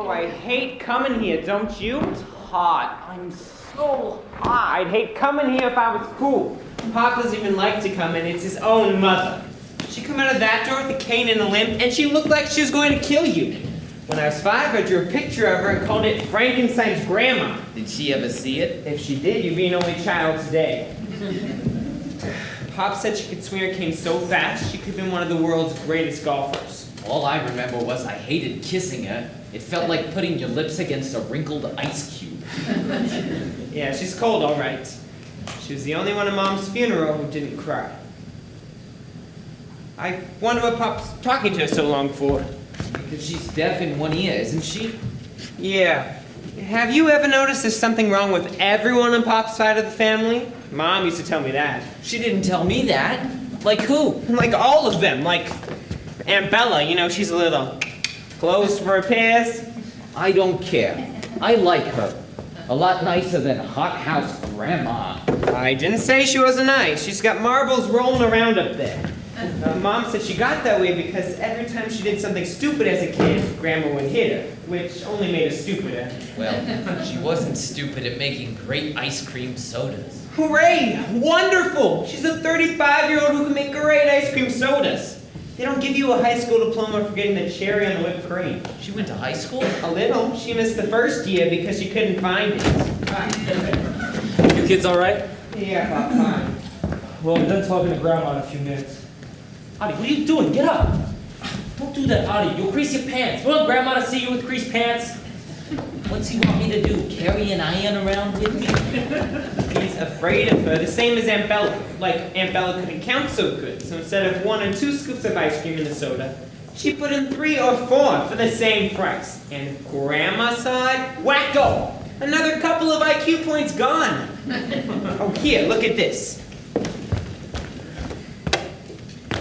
I hate coming here, don't you? It's hot. I'm so hot. I'd hate coming here if I was cool. Pop doesn't even like to come in. It's his own mother. She come out of that door with a cane and a limp, and she looked like she was going to kill you. When I was 5, I drew a picture of her and called it Frankenstein's grandma. Did she ever see it? If she did, you'd be an only child today. Pop said she could swing her cane so fast, she could have been one of the world's greatest golfers. All I remember was I hated kissing her. It felt like putting your lips against a wrinkled ice cube. Yeah, she's cold, all right. She was the only one at Mom's funeral who didn't cry. I wonder what Pop's talking to her so long for. Because she's deaf in one ear, isn't she? Yeah. Have you ever noticed there's something wrong with everyone on Pop's side of the family? Mom used to tell me that. She didn't tell me that. Like who? Like all of them. Like Aunt Bella, you know, she's a little close for repairs. I don't care. I like her. A lot nicer than hothouse grandma. I didn't say she wasn't nice. She's got marbles rolling around up there. Mom said she got that way because every time she did something stupid as a kid, Grandma would hit her, which only made her stupider. Well, she wasn't stupid at making great ice cream sodas. Hooray! Wonderful! She's a 35-year-old who can make great ice cream sodas. They don't give you a high school diploma for getting the cherry on the whipped cream. She went to high school? A little. She missed the first year because she couldn't find it. You kids all right? Yeah, Pop, fine. Well, I'm done talking to Grandma in a few minutes. Adi, what are you doing? Get up! Don't do that, Adi. You'll crease your pants. You want Grandma to see you with creased pants? What's he want me to do? Carry an iron around with me? He's afraid of her, the same as Aunt Bella. Like, Aunt Bella couldn't count so good, so instead of 1 or 2 scoops of ice cream in the soda, she put in 3 or 4 for the same price. And Grandma's side, wacko! Another couple of IQ points gone. Oh, here, look at this.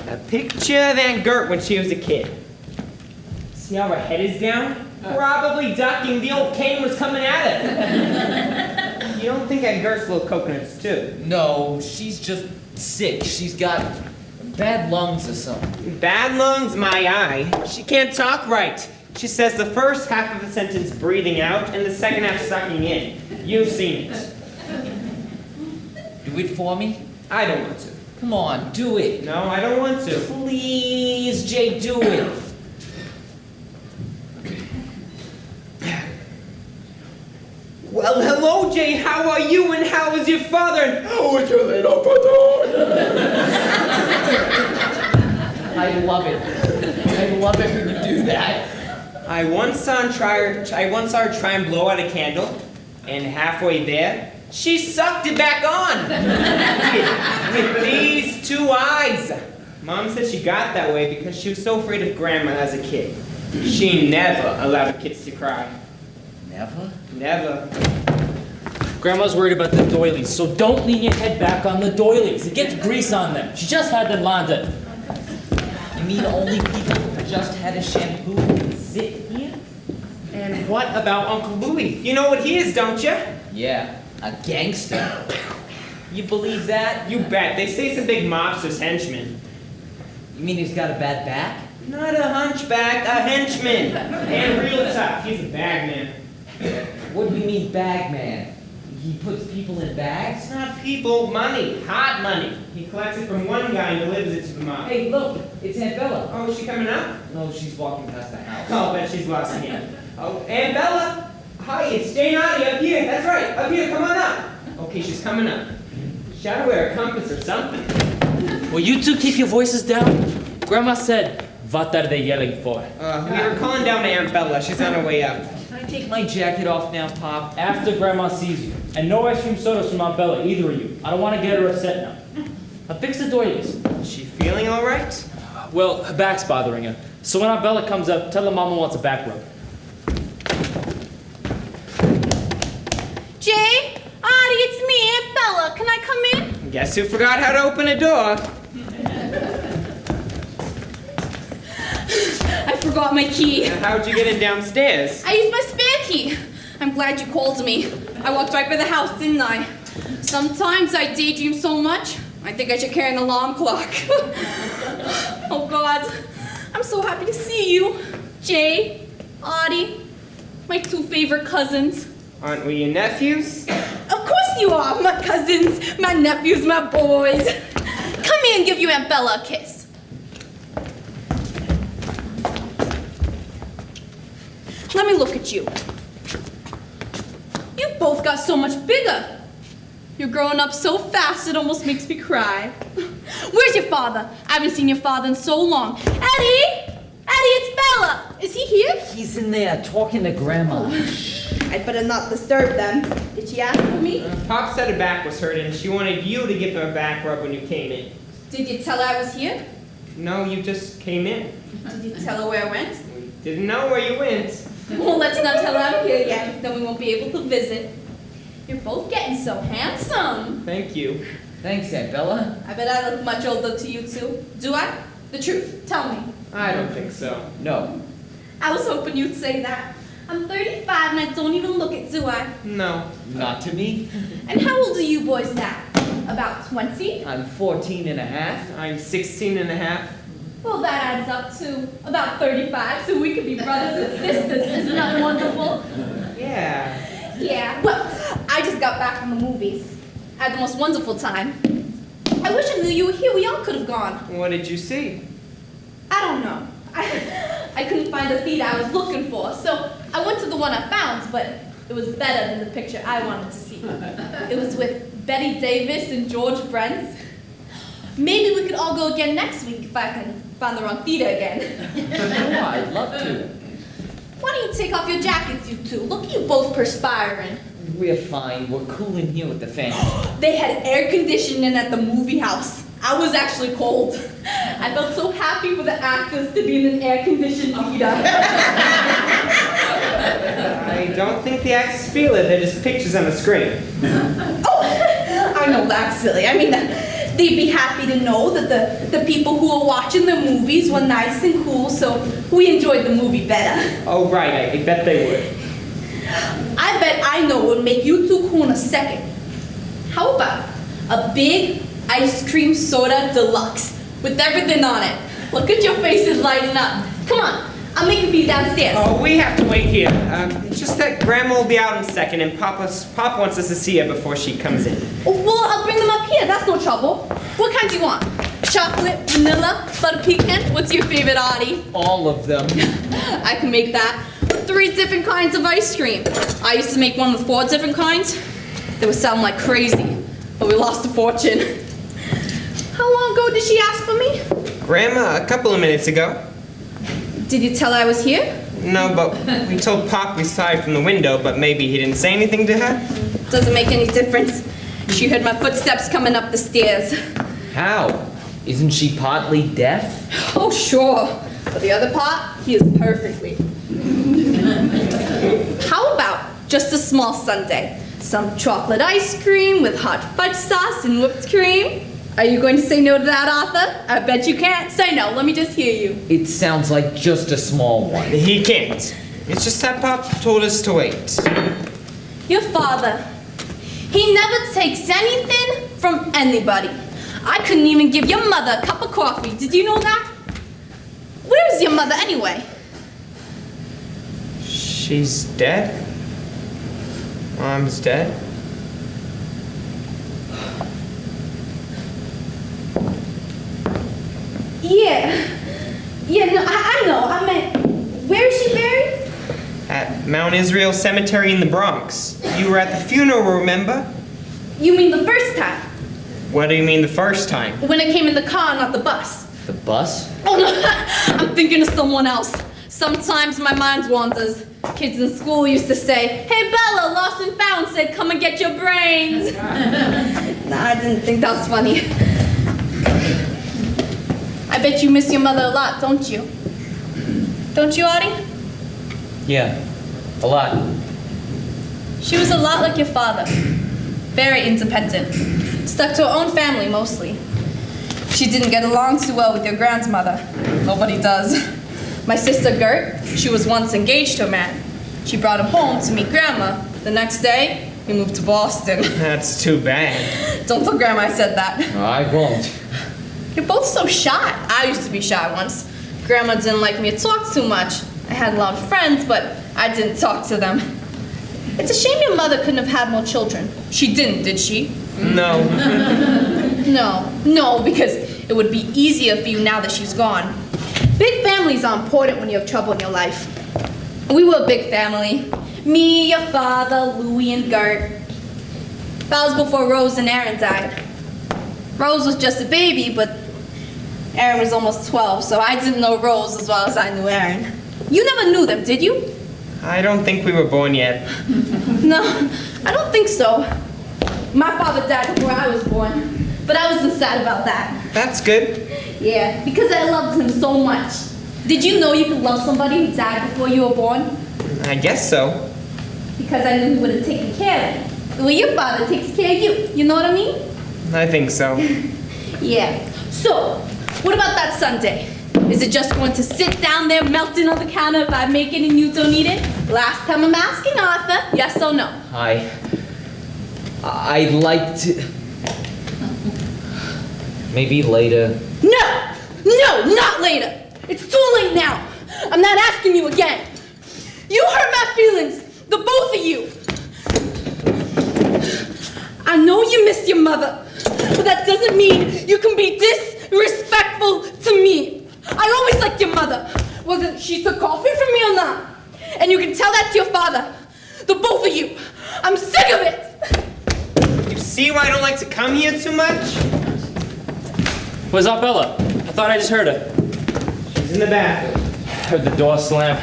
A picture of Aunt Gert when she was a kid. See how her head is down? Probably ducking. The old cane was coming at her. You don't think Aunt Gert's little coconuts, too? No, she's just sick. She's got bad lungs or something. Bad lungs, my eye. She can't talk right. She says the first half of a sentence breathing out and the second half sucking in. You've seen it. Do it for me? I don't want to. Come on, do it. No, I don't want to. Please, Jay, do it. Well, hello, Jay. How are you and how is your father? And how is your little brother? I love it. I love it when you do that. I once saw her try and blow out a candle, and halfway there, she sucked it back on. With these 2 eyes. Mom said she got that way because she was so afraid of Grandma as a kid. She never allowed her kids to cry. Never? Never. Grandma's worried about the doilies, so don't lean your head back on the doilies. It gets grease on them. She just had them laundered. You mean only people who just had a shampoo can sit here? And what about Uncle Louie? You know what he is, don't you? Yeah, a gangster. You believe that? You bet. They say some big mobster's henchman. You mean he's got a bad back? Not a hunchback, a henchman. And real tough. He's a bagman. What do you mean bagman? He puts people in bags? It's not people, money. Hot money. He collects it from one guy and delivers it to the mob. Hey, look, it's Aunt Bella. Oh, is she coming up? No, she's walking past the house. I'll bet she's lost again. Oh, Aunt Bella! Hi, it's Jane Audie up here. That's right, up here, come on up. Okay, she's coming up. She ought to wear a compass or something. Will you two keep your voices down? Grandma said, what are they yelling for? We were calling down to Aunt Bella. She's on her way up. Can I take my jacket off now, Pop? After Grandma sees you. And no ice cream sodas from Aunt Bella, either of you. I don't want to get her upset now. Now fix the doilies. Is she feeling all right? Well, her back's bothering her. So when Aunt Bella comes up, tell her Mama wants a back rub. Jay? Audie, it's me, Aunt Bella. Can I come in? Guess who forgot how to open a door? I forgot my key. How'd you get in downstairs? I used my spare key. I'm glad you called me. I walked right by the house, didn't I? Sometimes I daydream so much, I think I should carry an alarm clock. Oh, God. I'm so happy to see you. Jay, Audie. My two favorite cousins. Aren't we your nephews? Of course you are, my cousins, my nephews, my boys. Come here and give your Aunt Bella a kiss. Let me look at you. You both got so much bigger. You're growing up so fast it almost makes me cry. Where's your father? I haven't seen your father in so long. Eddie! Eddie, it's Bella! Is he here? He's in there talking to Grandma. I'd better not disturb them. Did she ask for me? Pop said her back was hurting and she wanted you to give her a back rub when you came in. Did you tell her I was here? No, you just came in. Did you tell her where I went? We didn't know where you went. Well, let's not tell her I'm here yet, then we won't be able to visit. You're both getting so handsome. Thank you. Thanks, Aunt Bella. I bet I look much older to you two. Do I? The truth. Tell me. I don't think so. No. I was hoping you'd say that. I'm 35 and I don't even look it, do I? No. Not to me. And how old are you boys now? About 20? I'm 14 and a half. I'm 16 and a half. Well, that adds up to about 35, so we could be brothers and sisters. Isn't that wonderful? Yeah. Yeah. Well, I just got back from the movies. I had the most wonderful time. I wish I knew you were here. We all could have gone. What did you see? I don't know. I couldn't find the theater I was looking for, so I went to the one I found, but it was better than the picture I wanted to see. It was with Betty Davis and George Brent. Maybe we could all go again next week if I can find the wrong theater again. Oh, I'd love to. Why don't you take off your jackets, you two? Look at you both perspiring. We're fine. We're cool in here with the fan. They had air conditioning at the movie house. I was actually cold. I felt so happy for the actors to be in an air-conditioned theater. I don't think the actors feel it. They're just pictures on the screen. Oh, I know that's silly. I mean, they'd be happy to know that the people who were watching the movies were nice and cool, so we enjoyed the movie better. Oh, right. I bet they would. I bet I know what would make you two cool in a second. How about a big ice cream soda deluxe with everything on it? Look at your faces lighting up. Come on, I'll make it be downstairs. Oh, we have to wait here. It's just that Grandma will be out in a second, and Pop wants us to see her before she comes in. Well, I'll bring them up here. That's no trouble. What kind do you want? Chocolate, vanilla, butter pecan? What's your favorite, Artie? All of them. I can make that with 3 different kinds of ice cream. I used to make one with 4 different kinds. They would sound like crazy, but we lost a fortune. How long ago did she ask for me? Grandma, a couple of minutes ago. Did you tell her I was here? No, but we told Pop we saw her from the window, but maybe he didn't say anything to her? Doesn't make any difference. She heard my footsteps coming up the stairs. How? Isn't she partly deaf? Oh, sure. But the other part, he is perfectly. How about just a small sundae? Some chocolate ice cream with hot fudge sauce and whipped cream? Are you going to say no to that, Arthur? I bet you can't. Say no. Let me just hear you. It sounds like just a small one. He can't. It's just that Pop told us to wait. Your father, he never takes anything from anybody. I couldn't even give your mother a cup of coffee. Did you know that? Where is your mother anyway? She's dead? Mom's dead? Yeah, no, I know. I meant, where is she buried? At Mount Israel Cemetery in the Bronx. You were at the funeral, remember? You mean the first time? What do you mean the first time? When I came in the car, not the bus. The bus? Oh no, I'm thinking of someone else. Sometimes my mind wanders. Kids in school used to say, "Hey Bella, lost and found said, come and get your brains." Nah, I didn't think that was funny. I bet you miss your mother a lot, don't you? Don't you, Artie? Yeah, a lot. She was a lot like your father. Very independent. Stuck to her own family, mostly. She didn't get along too well with your grandmother. Nobody does. My sister Gert, she was once engaged to a man. She brought him home to meet Grandma. The next day, he moved to Boston. That's too bad. Don't tell Grandma I said that. I won't. You're both so shy. I used to be shy once. Grandma didn't like me to talk too much. I had a lot of friends, but I didn't talk to them. It's a shame your mother couldn't have had more children. She didn't, did she? No. No, because it would be easier for you now that she's gone. Big families are important when you have trouble in your life. We were a big family. Me, your father, Louie, and Gert. That was before Rose and Aaron died. Rose was just a baby, but Aaron was almost 12, so I didn't know Rose as well as I knew Aaron. You never knew them, did you? I don't think we were born yet. No, I don't think so. My father died before I was born, but I wasn't sad about that. That's good. Yeah, because I loved him so much. Did you know you could love somebody who died before you were born? I guess so. Because I knew he would have taken care of me. The way your father takes care of you. You know what I mean? I think so. Yeah. So, what about that sundae? Is it just going to sit down there melting on the counter if I make it and you don't eat it? Last time I'm asking Arthur, yes or no? I'd like to... Maybe later. No! No, not later! It's too late now! I'm not asking you again! You hurt my feelings! The both of you! I know you miss your mother, but that doesn't mean you can be disrespectful to me. I always liked your mother, whether she took coffee from me or not. And you can tell that to your father. The both of you. I'm sick of it! You see why I don't like to come here too much? Where's Aunt Bella? I thought I just heard her. She's in the bathroom. Heard the door slam.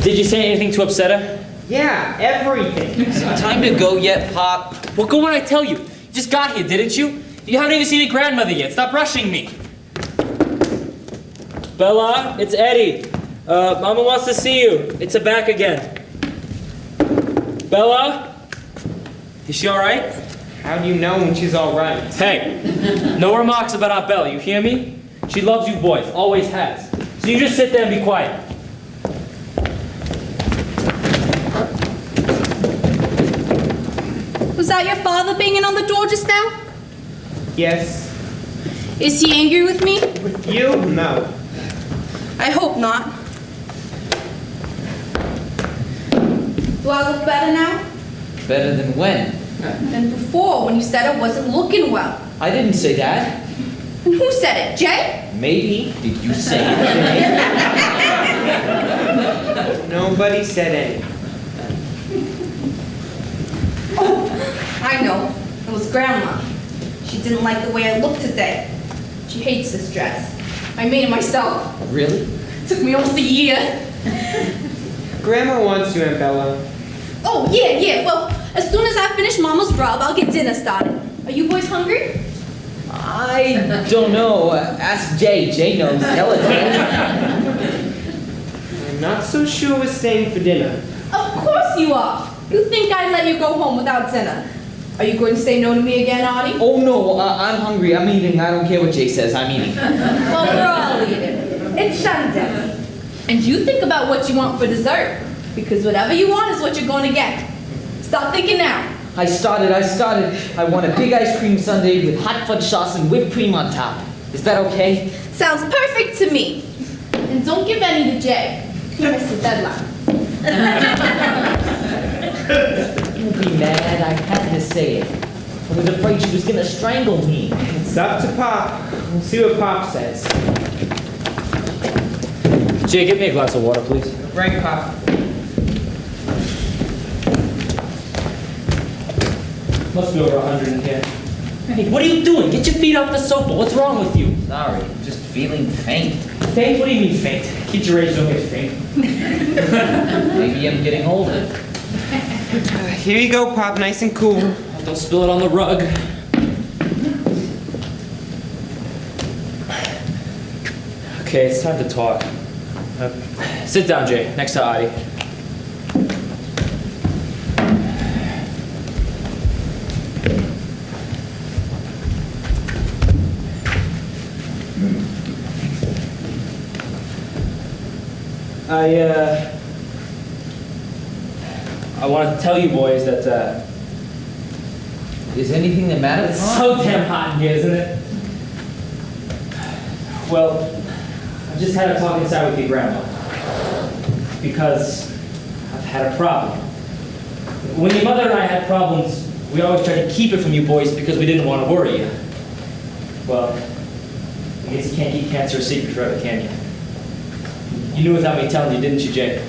Did you say anything to upset her? Yeah, everything. Time to go yet, Pop? Well, go when I tell you. You just got here, didn't you? You haven't even seen your grandmother yet. Stop rushing me. Bella, it's Eddie. Mama wants to see you. It's her back again. Bella? Is she all right? How do you know when she's all right? Hey, no remarks about Aunt Bella, you hear me? She loves you boys, always has. So you just sit there and be quiet. Was that your father banging on the door just now? Yes. Is he angry with me? With you? No. I hope not. Do I look better now? Better than when? Than before, when you said I wasn't looking well. I didn't say that. And who said it, Jay? Maybe. Did you say it? Nobody said anything. Oh, I know. It was Grandma. She didn't like the way I looked today. She hates this dress. I made it myself. Really? It took me almost a year. Grandma wants you, Aunt Bella. Oh, yeah. Well, as soon as I finish Mama's rub, I'll get dinner started. Are you boys hungry? I don't know. Ask Jay. Jay knows. Tell it to him. I'm not so sure we're staying for dinner. Of course you are. You think I'd let you go home without dinner? Are you going to say no to me again, Artie? Oh no, I'm hungry. I'm eating. I don't care what Jay says. I'm eating. Well, we're all eating. It's Sunday. And you think about what you want for dessert. Because whatever you want is what you're going to get. Stop thinking now. I started. I want a big ice cream sundae with hot fudge sauce and whipped cream on top. Is that okay? Sounds perfect to me. And don't give any to Jay. He missed the deadline. Don't be mad. I had to say it. I was afraid she was gonna strangle me. It's up to Pop. We'll see what Pop says. Jay, get me a glass of water, please. Right, Pop. Must be over 100 in here. Hey, what are you doing? Get your feet off the sofa. What's wrong with you? Sorry, I'm just feeling faint. Faint? What do you mean faint? Kids your age don't get faint. Maybe I'm getting older. Here you go, Pop. Nice and cool. Don't spill it on the rug. Okay, it's time to talk. Sit down, Jay, next to Adi. I want to tell you boys that, Is anything the matter? it's so damn hot in here, isn't it? Well, I just had a talk inside with your grandma. Because I've had a problem. When your mother and I had problems, we always tried to keep it from you boys because we didn't want to worry you. Well, I guess you can't keep cancer a secret forever, can you? You knew without me telling you, didn't you, Jay?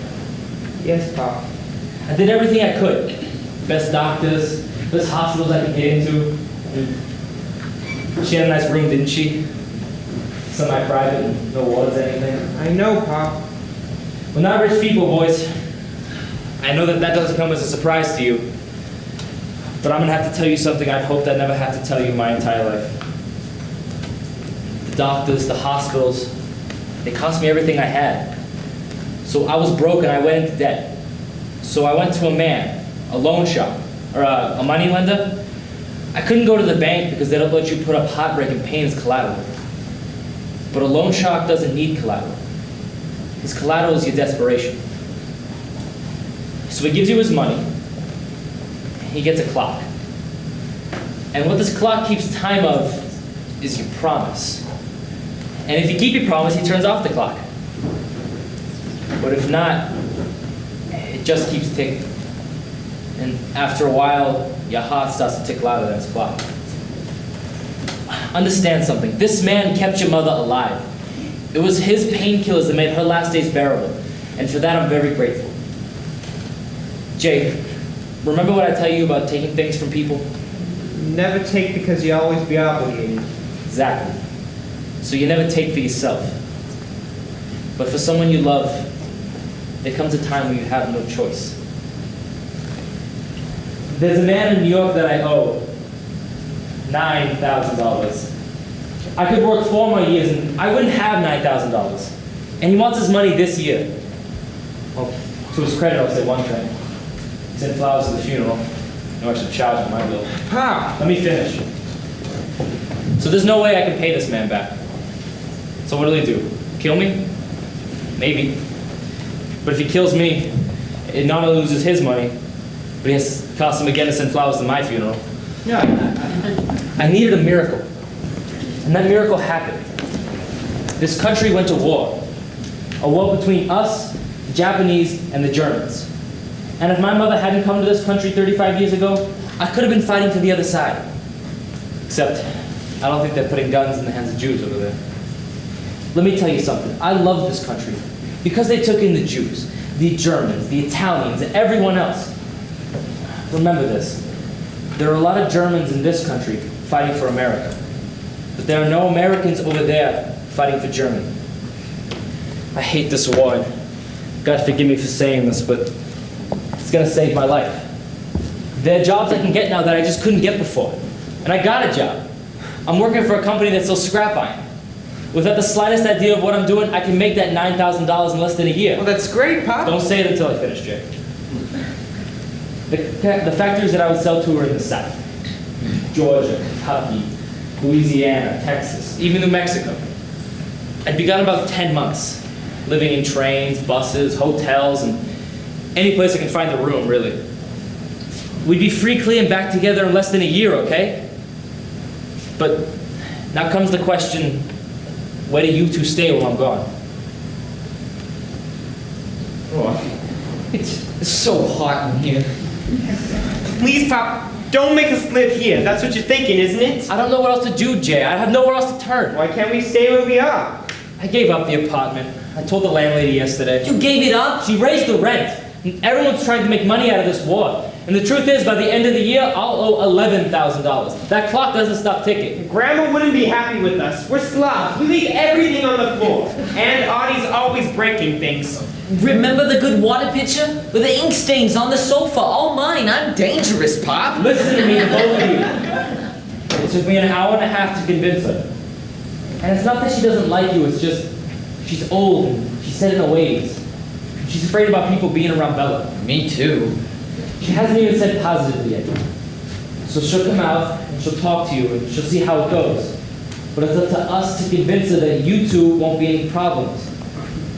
Yes, Pop. I did everything I could. Best doctors, best hospitals I could get into. She had a nice room, didn't she? Semi-private and no wards, anything. I know, Pop. We're not rich people, boys. I know that doesn't come as a surprise to you. But I'm gonna have to tell you something I'd hoped I'd never have to tell you my entire life. The doctors, the hospitals, they cost me everything I had. So I was broke and I went into debt. So I went to a man, a loan shark, or a money lender. I couldn't go to the bank because they don't let you put up heartbreak and pain as collateral. But a loan shark doesn't need collateral. His collateral is your desperation. So he gives you his money, he gets a clock. And what this clock keeps time of is your promise. And if you keep your promise, he turns off the clock. But if not, it just keeps ticking. And after a while, your heart starts to tick louder than its clock. Understand something. This man kept your mother alive. It was his painkillers that made her last days bearable. And for that, I'm very grateful. Jake, remember what I tell you about taking things from people? Never take because you always be obligated. Exactly. So you never take for yourself. But for someone you love, there comes a time when you have no choice. There's a man in New York that I owe $9,000. I could work 4 more years and I wouldn't have $9,000. And he wants his money this year. Well, to his credit, I'll say one thing. He sent flowers to the funeral. No extra charge on my bill. Pop! Let me finish. So there's no way I can pay this man back. So what'll he do? Kill me? Maybe. But if he kills me, it not only loses his money, but it has to cost him again to send flowers to my funeral. No. I needed a miracle. And that miracle happened. This country went to war. A war between us, the Japanese, and the Germans. And if my mother hadn't come to this country 35 years ago, I could have been fighting for the other side. Except, I don't think they're putting guns in the hands of Jews over there. Let me tell you something. I love this country because they took in the Jews, the Germans, the Italians, and everyone else. Remember this. There are a lot of Germans in this country fighting for America. But there are no Americans over there fighting for Germany. I hate this war. God forgive me for saying this, but it's gonna save my life. There are jobs I can get now that I just couldn't get before. And I got a job. I'm working for a company that sells scrap iron. Without the slightest idea of what I'm doing, I can make that $9,000 in less than a year. Well, that's great, Pop. Don't say it until I finish, Jay. The factories that I would sell to were in the South. Georgia, Kentucky, Louisiana, Texas, even New Mexico. I'd begun about 10 months, living in trains, buses, hotels, and any place I can find a room, really. We'd be free, clear, and back together in less than a year, okay? But now comes the question, where do you two stay while I'm gone? Oh, it's so hot in here. Please, Pop, don't make us live here. That's what you're thinking, isn't it? I don't know what else to do, Jay. I have nowhere else to turn. Why can't we stay where we are? I gave up the apartment. I told the landlady yesterday. You gave it up? She raised the rent. And everyone's trying to make money out of this war. And the truth is, by the end of the year, I'll owe $11,000. That clock doesn't stop ticking. Grandma wouldn't be happy with us. We're slobs. We leave everything on the floor. And Audie's always breaking things. Remember the good water pitcher? With the ink stains on the sofa. All mine. I'm dangerous, Pop. Listen to me, the both of you. It took me an hour and a half to convince her. And it's not that she doesn't like you, it's just she's old and she's set in her ways. She's afraid about people being around Bella. Me too. She hasn't even said positively yet. So she'll come out and she'll talk to you and she'll see how it goes. But it's up to us to convince her that you two won't be any problems.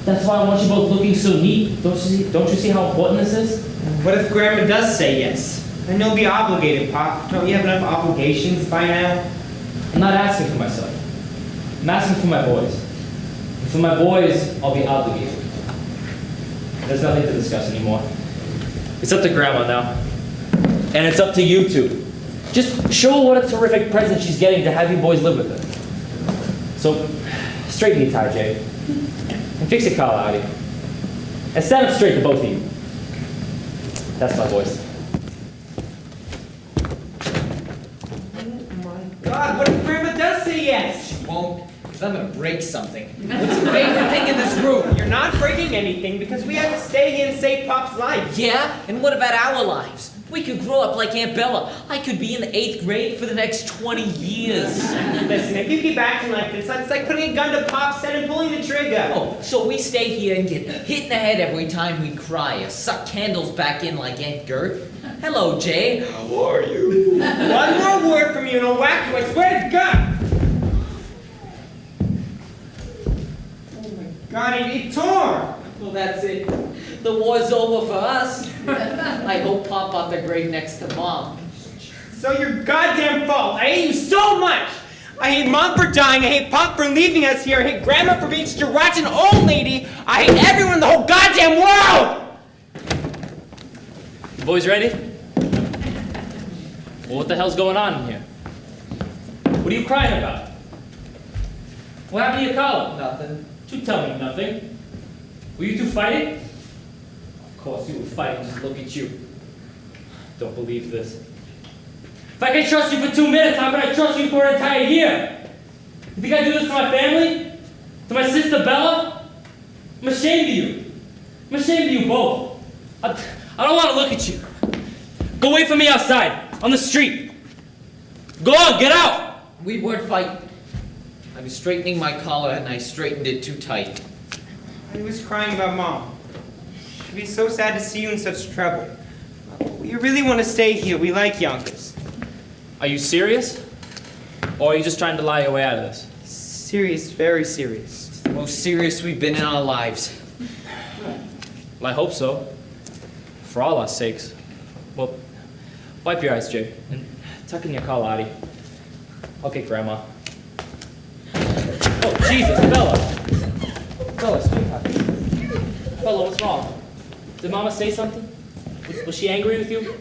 That's why I want you both looking so neat. Don't you see how important this is? What if Grandma does say yes? I know be obligated, Pop. Don't you have enough obligations by now? I'm not asking for myself. I'm asking for my boys. And for my boys, I'll be obligated. There's nothing to discuss anymore. It's up to Grandma now. And it's up to you two. Just show her what a terrific present she's getting to have you boys live with her. So, straighten your tie, Jay. And fix your collar, Audie. And stand up straight to both of you. That's my voice. God, what if Grandma does say yes? She won't, because I'm going to break something. What's your favorite thing in this room? You're not breaking anything because we have to stay here and save Pop's life. Yeah? And what about our lives? We could grow up like Aunt Bella. I could be in the 8th grade for the next 20 years. Listen, if you keep acting like this, it's like putting a gun to Pop's head and pulling the trigger. Oh, so we stay here and get hit in the head every time we cry, or suck candles back in like Aunt Gert? Hello, Jay. How are you? One more word from you and I'll whack you, I swear to God! Oh my God, it tore! Well, that's it. The war's over for us. I hope Pop got the grade next to Mom. So your goddamn fault. I hate you so much. I hate Mom for dying. I hate Pop for leaving us here. I hate Grandma for being such a rotten old lady. I hate everyone in the whole goddamn world! You boys ready? Well, what the hell's going on in here? What are you crying about? What happened to your collar? Nothing. You tell me nothing. Were you two fighting? Of course you were fighting, just look at you. Don't believe this. If I can trust you for 2 minutes, how can I trust you for an entire year? You think I do this to my family? To my sister Bella? I'm ashamed of you. I'm ashamed of you both. I don't want to look at you. Go wait for me outside, on the street. Go on, get out! We weren't fighting. I was straightening my collar and I straightened it too tight. I was crying about Mom. She'd be so sad to see you in such trouble. We really want to stay here. We like Yonkers. Are you serious? Or are you just trying to lie your way out of this? Serious, very serious. It's the most serious we've been in our lives. Well, I hope so. For all our sakes. Well, wipe your eyes, Jay, and tuck in your collar, Audie. Okay, Grandma. Oh, Jesus, Bella! Bella, sweetheart. Bella, what's wrong? Did Mama say something? Was she angry with you?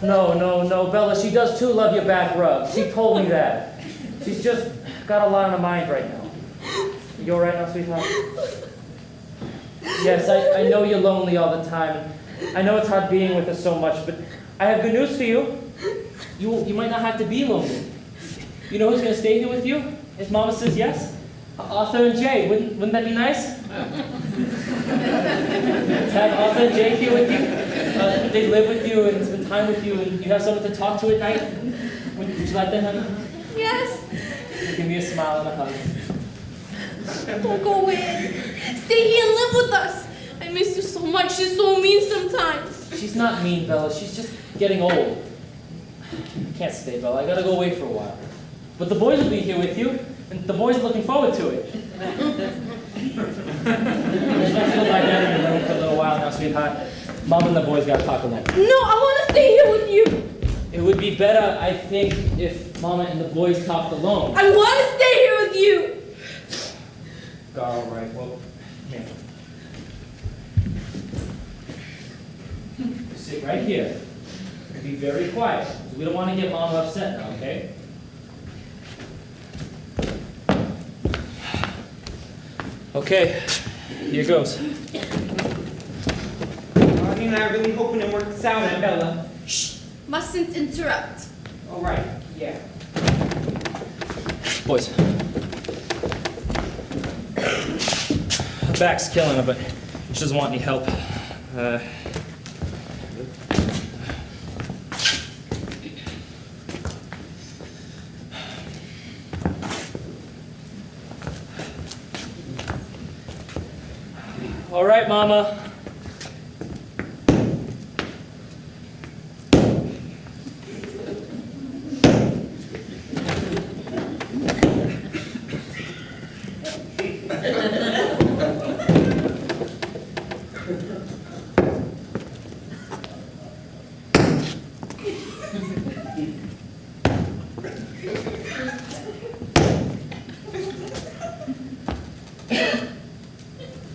No, Bella, she does too love your back rub. She told me that. She's just got a lot on her mind right now. You all right now, sweetheart? Yes, I know you're lonely all the time. I know it's hard being with us so much, but I have good news for you. You might not have to be lonely. You know who's going to stay here with you? If Mama says yes? Arthur and Jay. Wouldn't that be nice? To have Arthur and Jay here with you. They live with you and spend time with you, and you have someone to talk to at night. Would you like that, honey? Yes. Give me a smile and a hug. Don't go away. Stay here and live with us. I miss you so much. She's so mean sometimes. She's not mean, Bella. She's just getting old. I can't stay, Bella. I gotta go away for a while. But the boys will be here with you, and the boys are looking forward to it. Let's go lie down in your room for a little while now, sweetheart. Mom and the boys gotta talk alone. No, I want to stay here with you. It would be better, I think, if Mama and the boys talked alone. I want to stay here with you. All right, well, here. Sit right here. Be very quiet. We don't want to get Mama upset now, okay? Okay, here goes. Audie and I are really hoping to work this out, Aunt Bella. Shh. Mustn't interrupt. All right, yeah. Boys. Her back's killing her, but she doesn't want any help. All right, Mama.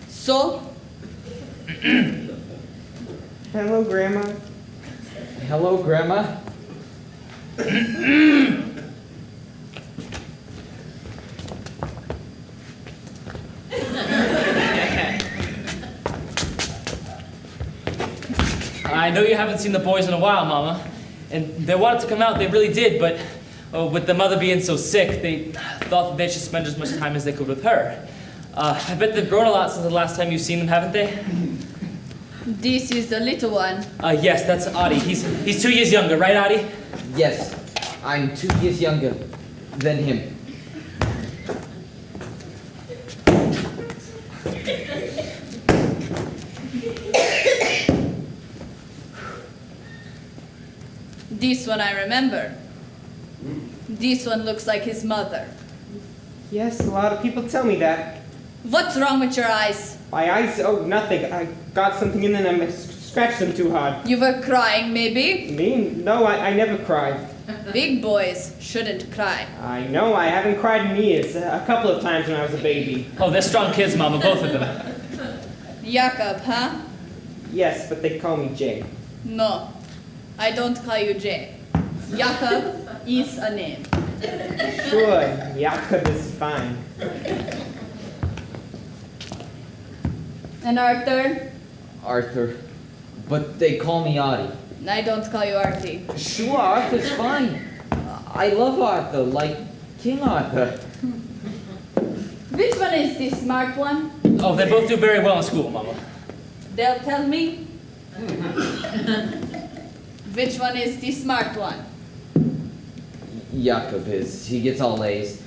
So? Hello, Grandma. Hello, Grandma. I know you haven't seen the boys in a while, Mama. And they wanted to come out, they really did, but with the mother being so sick, they thought that they should spend as much time as they could with her. I bet they've grown a lot since the last time you've seen them, haven't they? This is the little one. Yes, that's Adi. He's 2 years younger, right, Adi? Yes, I'm 2 years younger than him. This one I remember. This one looks like his mother. Yes, a lot of people tell me that. What's wrong with your eyes? My eyes, oh, nothing. I got something in and I scratched them too hard. You were crying, maybe? Me? No, I never cried. Big boys shouldn't cry. I know, I haven't cried in years. A couple of times when I was a baby. Oh, they're strong kids, Mama, both of them. Jakob, huh? Yes, but they call me Jay. No, I don't call you Jay. Jakob is a name. Sure, Jakob is fine. And Arthur? Arthur. But they call me Adi. I don't call you Artie. Sure, Arthur's fine. I love Arthur, like King Arthur. Which one is the smart one? Oh, they both do very well in school, Mama. They'll tell me. Which one is the smart one? Jakob is. He gets all A's.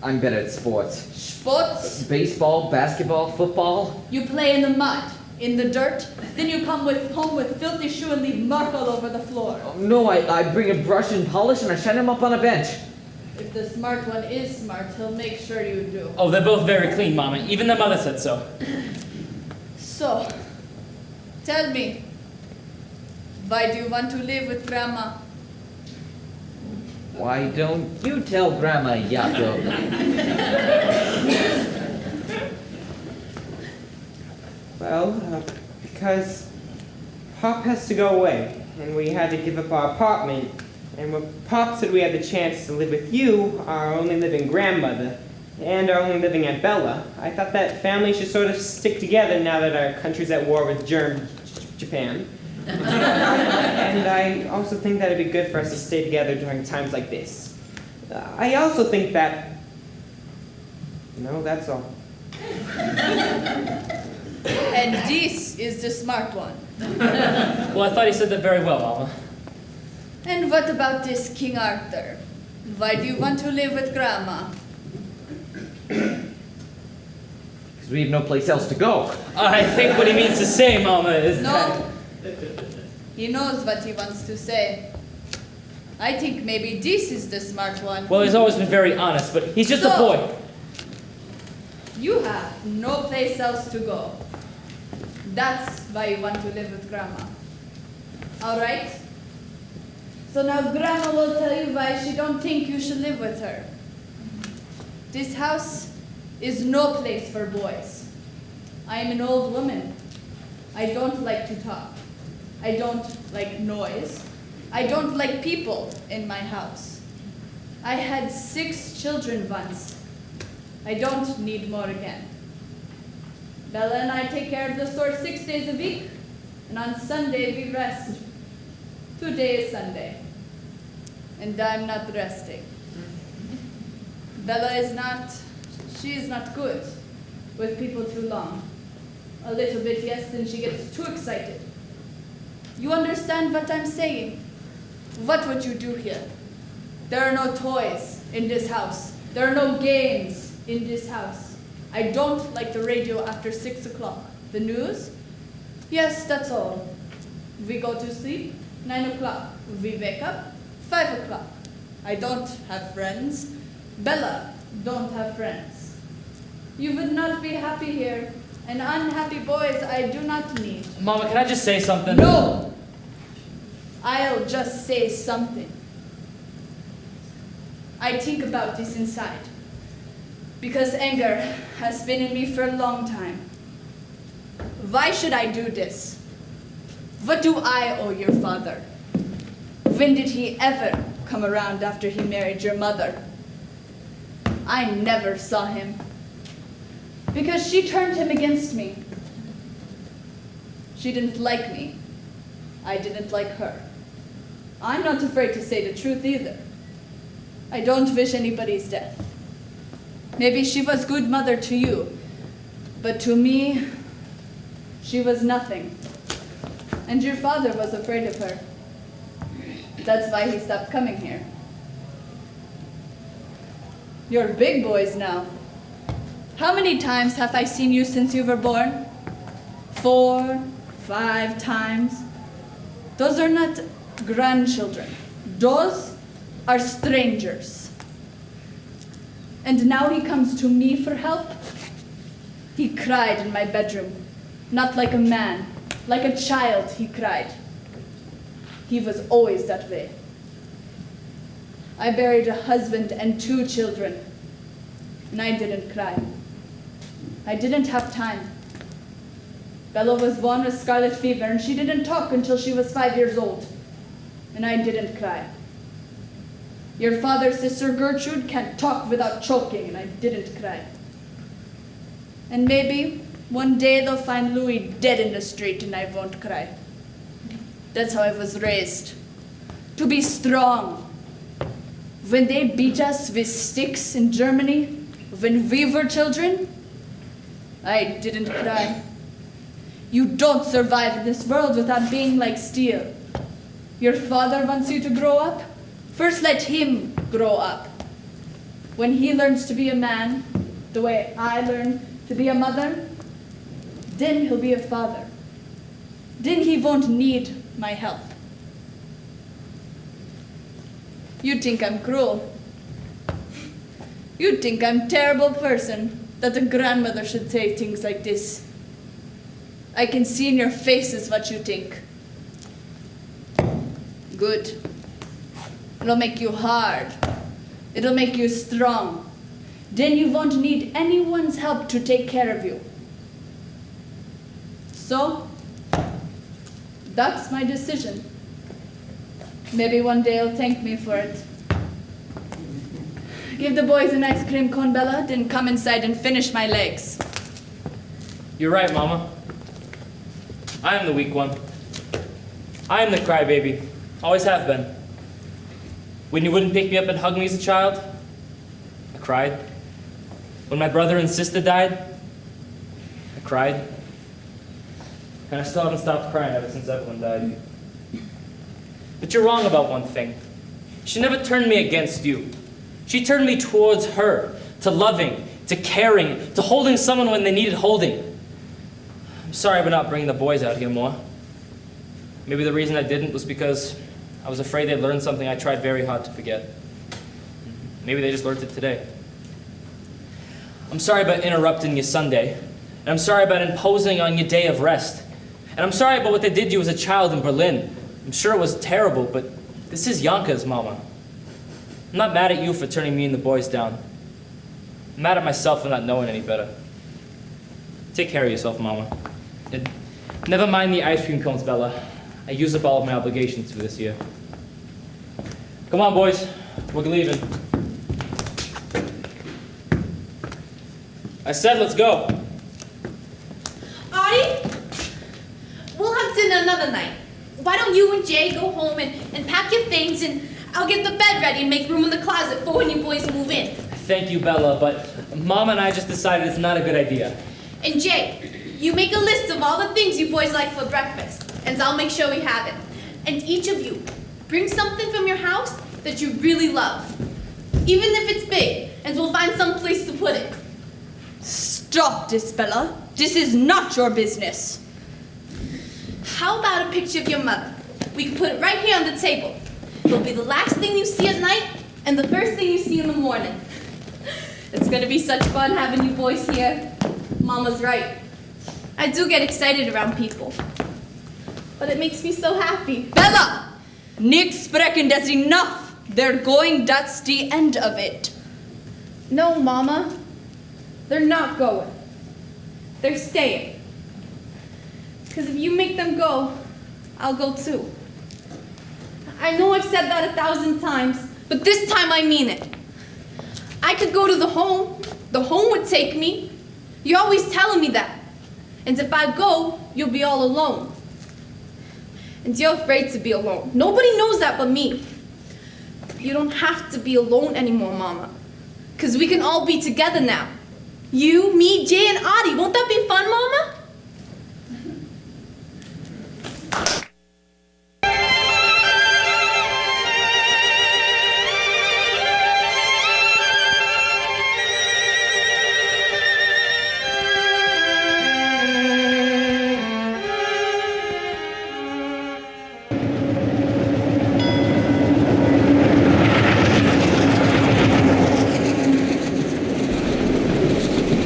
I'm better at sports. Sports? Baseball, basketball, football. You play in the mud, in the dirt, then you come home with filthy shoe and leave mark all over the floor. No, I bring a brush and polish and I shine him up on a bench. If the smart one is smart, he'll make sure you do. Oh, they're both very clean, Mama. Even their mother said so. So, tell me, why do you want to live with Grandma? Why don't you tell Grandma, Jakob? Well, because Pop has to go away, and we had to give up our apartment. And when Pop said we had the chance to live with you, our only living grandmother, and our only living Aunt Bella, I thought that families should sort of stick together now that our country's at war with Japan. And I also think that it'd be good for us to stay together during times like this. I also think that... No, that's all. And this is the smart one. Well, I thought he said that very well, Mama. And what about this King Arthur? Why do you want to live with Grandma? Because we have no place else to go. I think what he means to say, Mama, is that... No. He knows what he wants to say. I think maybe this is the smart one. Well, he's always been very honest, but he's just a boy. You have no place else to go. That's why you want to live with Grandma. All right? So now Grandma will tell you why she don't think you should live with her. This house is no place for boys. I am an old woman. I don't like to talk. I don't like noise. I don't like people in my house. I had 6 children once. I don't need more again. Bella and I take care of the store 6 days a week, and on Sunday we rest. Today is Sunday, and I'm not resting. Bella is not good with people too long. A little bit, yes, then she gets too excited. You understand what I'm saying? What would you do here? There are no toys in this house. There are no games in this house. I don't like the radio after 6 o'clock. The news? Yes, that's all. We go to sleep, 9 o'clock. We wake up, 5 o'clock. I don't have friends. Bella don't have friends. You would not be happy here. And unhappy boys I do not need. Mama, can I just say something? No! I'll just say something. I think about this inside. Because anger has been in me for a long time. Why should I do this? What do I owe your father? When did he ever come around after he married your mother? I never saw him. Because she turned him against me. She didn't like me. I didn't like her. I'm not afraid to say the truth either. I don't wish anybody's death. Maybe she was good mother to you, but to me, she was nothing. And your father was afraid of her. That's why he stopped coming here. You're big boys now. How many times have I seen you since you were born? 4, 5 times. Those are not grandchildren. Those are strangers. And now he comes to me for help? He cried in my bedroom. Not like a man, like a child he cried. He was always that way. I buried a husband and 2 children, and I didn't cry. I didn't have time. Bella was born with scarlet fever, and she didn't talk until she was 5 years old, and I didn't cry. Your father's sister Gertrude can't talk without choking, and I didn't cry. And maybe one day they'll find Louis dead in the street, and I won't cry. That's how I was raised, to be strong. When they beat us with sticks in Germany, when we were children, I didn't cry. You don't survive in this world without being like steel. Your father wants you to grow up. First let him grow up. When he learns to be a man, the way I learned to be a mother, then he'll be a father. Then he won't need my help. You think I'm cruel. You think I'm a terrible person, that a grandmother should say things like this. I can see in your faces what you think. Good. It'll make you hard. It'll make you strong. Then you won't need anyone's help to take care of you. So, that's my decision. Maybe one day you'll thank me for it. Give the boys an ice cream cone, Bella, then come inside and finish my legs. You're right, Mama. I am the weak one. I am the crybaby. Always have been. When you wouldn't pick me up and hug me as a child, I cried. When my brother and sister died, I cried. And I still haven't stopped crying ever since Evelyn died. But you're wrong about one thing. She never turned me against you. She turned me towards her, to loving, to caring, to holding someone when they needed holding. I'm sorry about not bringing the boys out here more. Maybe the reason I didn't was because I was afraid they'd learn something I tried very hard to forget. Maybe they just learned it today. I'm sorry about interrupting your Sunday. And I'm sorry about imposing on your day of rest. And I'm sorry about what they did to you as a child in Berlin. I'm sure it was terrible, but this is Yonkers, Mama. I'm not mad at you for turning me and the boys down. I'm mad at myself for not knowing any better. Take care of yourself, Mama. And never mind the ice cream cones, Bella. I used up all of my obligations for this year. Come on, boys. We're leaving. I said let's go. Artie, we'll have dinner another night. Why don't you and Jay go home and pack your things, and I'll get the bed ready and make room in the closet for when you boys move in. Thank you, Bella, but Mama and I just decided it's not a good idea. And Jay, you make a list of all the things you boys like for breakfast, and I'll make sure we have it. And each of you, bring something from your house that you really love. Even if it's big, and we'll find some place to put it. Stop this, Bella. This is not your business. How about a picture of your mother? We can put it right here on the table. It'll be the last thing you see at night and the first thing you see in the morning. It's gonna be such fun having you boys here. Mama's right. I do get excited around people, but it makes me so happy. Bella! Nichts sprechen, that's enough. They're going, that's the end of it. No, Mama. They're not going. They're staying. Because if you make them go, I'll go too. I know I've said that 1,000 times, but this time I mean it. I could go to the home. The home would take me. You're always telling me that. And if I go, you'll be all alone. And you're afraid to be alone. Nobody knows that but me. You don't have to be alone anymore, Mama. Because we can all be together now. You, me, Jay, and Adi. Won't that be fun, Mama?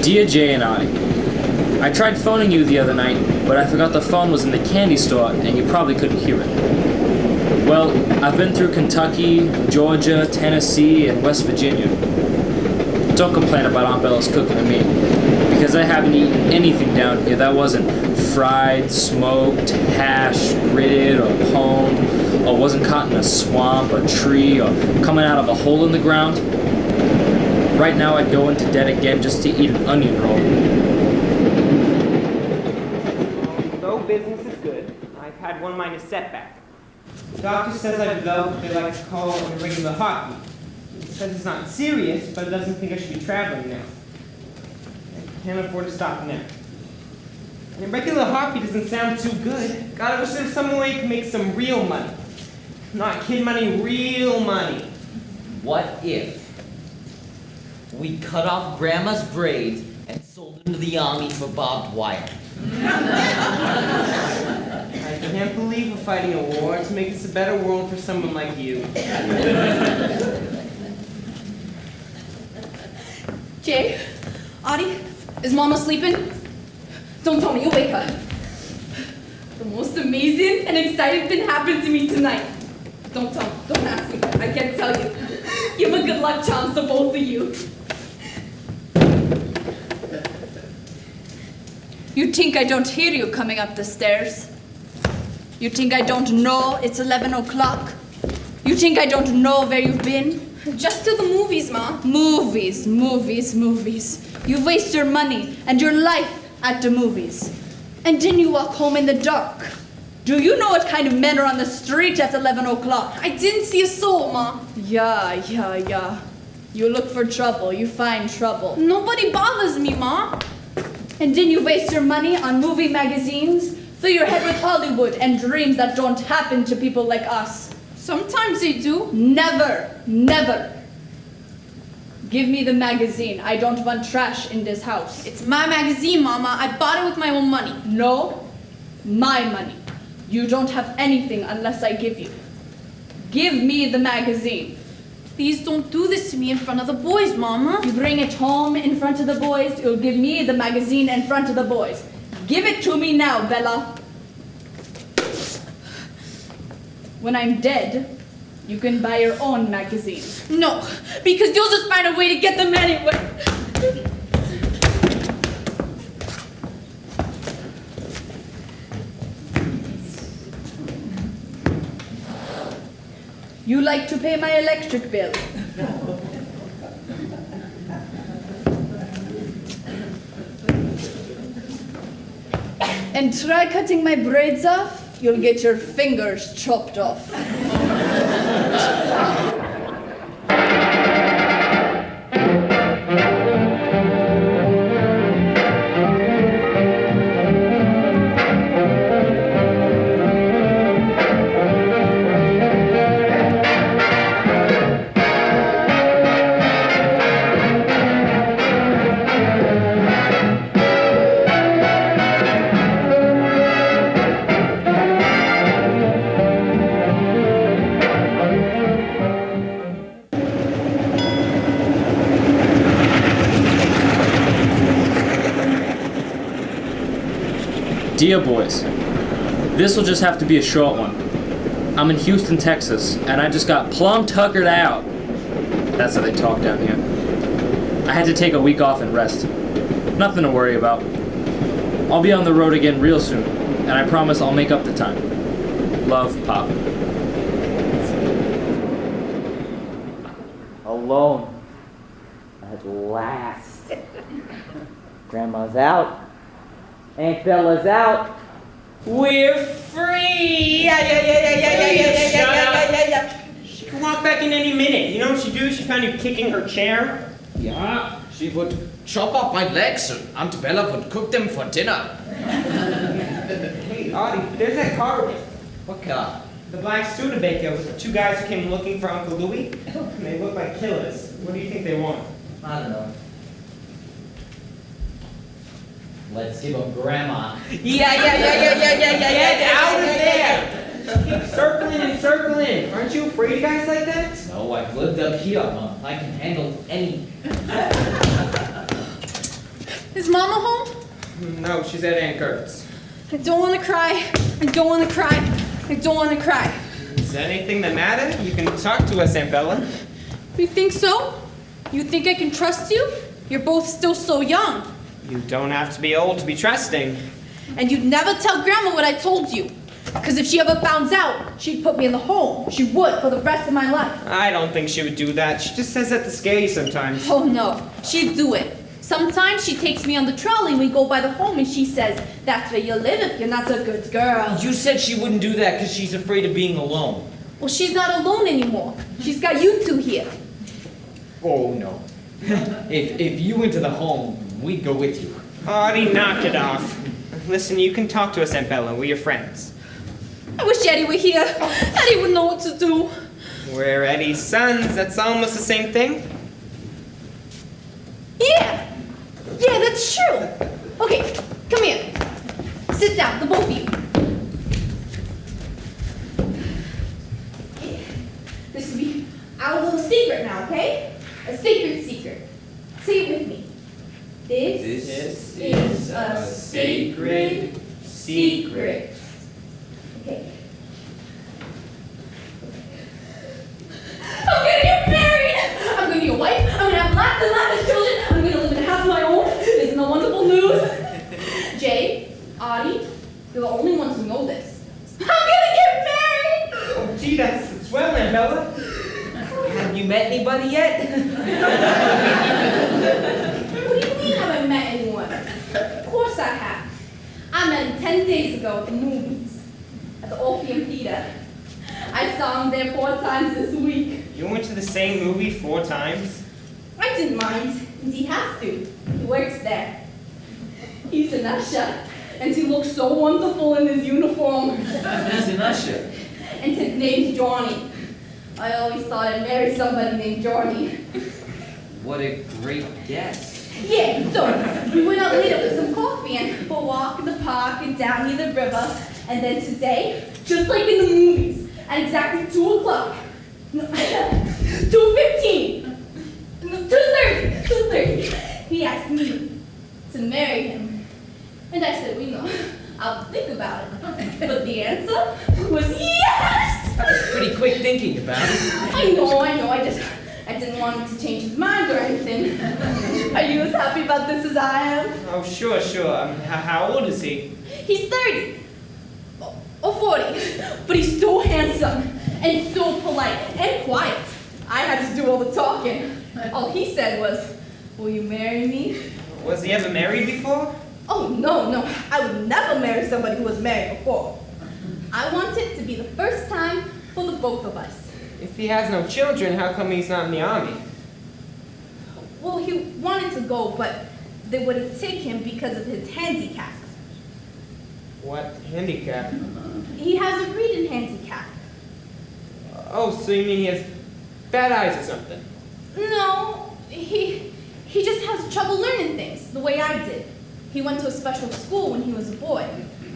Dear Jay and I tried phoning you the other night, but I forgot the phone was in the candy store and you probably couldn't hear it. Well, I've been through Kentucky, Georgia, Tennessee, and West Virginia. Don't complain about Aunt Bella's cooking to me, because I haven't eaten anything down here that wasn't fried, smoked, hashed, gridded, or pwned, or wasn't caught in a swamp or tree, or coming out of a hole in the ground. Right now I'd go into debt again just to eat an onion roll. Though business is good, I've had one minor setback. The doctor says I've developed what they like to call an irregular heartbeat. He says it's not serious, but doesn't think I should be traveling now. I can't afford to stop now. An irregular heartbeat doesn't sound too good. God, I wish there was some way you can make some real money. Not kid money, real money. What if we cut off Grandma's braids and sold them to the army for barbed wire? I can't believe we're fighting a war to make this a better world for someone like you. Jay, Adi, is Mama sleeping? Don't tell me, you'll wake her. The most amazing and exciting thing happened to me tonight. Don't tell me, don't ask me, I can't tell you. Give a good luck charm to both of you. You think I don't hear you coming up the stairs? You think I don't know it's 11 o'clock? You think I don't know where you've been? Just to the movies, Ma. Movies, movies, movies. You waste your money and your life at the movies. And then you walk home in the dark. Do you know what kind of men are on the street at 11 o'clock? I didn't see a soul, Ma. Yeah. You look for trouble, you find trouble. Nobody bothers me, Ma. And then you waste your money on movie magazines, fill your head with Hollywood and dreams that don't happen to people like us. Sometimes they do. Never, never. Give me the magazine. I don't want trash in this house. It's my magazine, Mama. I bought it with my own money. No, my money. You don't have anything unless I give you. Give me the magazine. Please don't do this to me in front of the boys, Mama. You bring it home in front of the boys, you'll give me the magazine in front of the boys. Give it to me now, Bella. When I'm dead, you can buy your own magazine. No, because you'll just find a way to get them anyway. You like to pay my electric bill. And try cutting my braids off, you'll get your fingers chopped off. Dear boys, this will just have to be a short one. I'm in Houston, Texas, and I just got plumb tuckered out. That's how they talk down here. I had to take a week off and rest. Nothing to worry about. I'll be on the road again real soon, and I promise I'll make up the time. Love, Pop. Alone. At last. Grandma's out. Aunt Bella's out. We're free! Yeah. She can walk back in any minute. You know what she'd do? She'd find you kicking her chair. Yeah, she would chop off my legs and Aunt Bella would cook them for dinner. Hey, Audie, there's that car. What car? The black Studebaker with the two guys who came looking for Uncle Louie. And they look like killers. What do you think they want? I don't know. Let's give them Grandma. Get out of there! Keep circling and circling. Aren't you afraid of guys like that? No, I've lived up here, Mom. I can handle any. Is Mama home? No, she's at Aunt Gert's. I don't want to cry. I don't want to cry. I don't want to cry. Is there anything the matter? You can talk to us, Aunt Bella. You think so? You think I can trust you? You're both still so young. You don't have to be old to be trusting. And you'd never tell Grandma what I told you. Because if she ever found out, she'd put me in the home. She would for the rest of my life. I don't think she would do that. She just says that to scare you sometimes. Oh no, she'd do it. Sometimes she takes me on the trolley and we go by the home and she says, that's where you live if you're not a good girl. You said she wouldn't do that because she's afraid of being alone. Well, she's not alone anymore. She's got you two here. Oh, no. If you went to the home, we'd go with you. Audie, knock it off. Listen, you can talk to us, Aunt Bella. We're your friends. I wish Eddie were here. Eddie would know what to do. We're Eddie's sons. That's almost the same thing. Yeah, that's true. Okay, come here. Sit down, the both of you. This will be our little secret now, okay? A sacred secret. Say it with me. This is a sacred secret. Okay. I'm gonna get married! I'm gonna be a wife, I'm gonna have lots and lots of children, I'm gonna live in a house of my own. Isn't that wonderful news? Jay, Audie, you're the only ones who know this. I'm gonna get married! Oh, gee, that's swell, Aunt Bella. Have you met anybody yet? What do you mean haven't met anyone? Of course I have. I met him 10 days ago at the movies, at the Orpheum Theater. I saw him there 4 times this week. You went to the same movie 4 times? I didn't mind, and he has to. He works there. He's an usher, and he looks so wonderful in his uniform. He's an usher. And his name's Johnny. I always thought I'd marry somebody named Johnny. What a great guess. Yeah, so we went out later for some coffee and for a walk in the park and down near the river. And then today, just like in the movies, at exactly 2 o'clock, no, 2:15, no, 2:30, he asked me to marry him. And I said, well, no, I'll think about it. But the answer was yes! That's pretty quick thinking about it. I know, I didn't want him to change his mind or anything. Are you as happy about this as I am? Oh, sure. How old is he? He's 30. Or 40. But he's so handsome and so polite and quiet. I had to do all the talking. All he said was, will you marry me? Was he ever married before? Oh, no. I would never marry somebody who was married before. I want it to be the first time for the both of us. If he has no children, how come he's not in the army? Well, he wanted to go, but they wouldn't take him because of his handicap. What handicap? He has a reading handicap. Oh, so you mean he has bad eyes or something? No, he just has trouble learning things, the way I did. He went to a special school when he was a boy.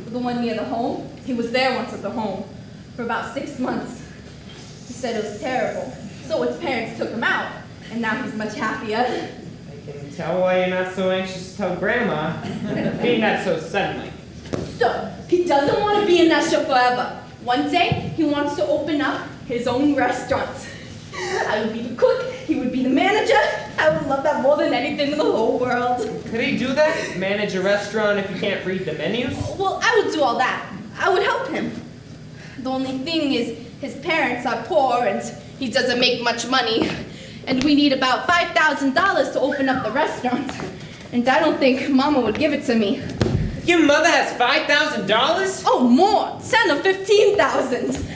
The one near the home. He was there once at the home for about 6 months. He said it was terrible. So his parents took him out, and now he's much happier. I can tell why you're not so anxious to tell Grandma. Being that so suddenly. So, he doesn't want to be in that show forever. One day, he wants to open up his own restaurant. I would be the cook, he would be the manager. I would love that more than anything in the whole world. Could he do that? Manage a restaurant if he can't read the menus? Well, I would do all that. I would help him. The only thing is his parents are poor and he doesn't make much money. And we need about $5,000 to open up the restaurant. And I don't think Mama would give it to me. Your mother has $5,000? Oh, more, 10 or 15,000.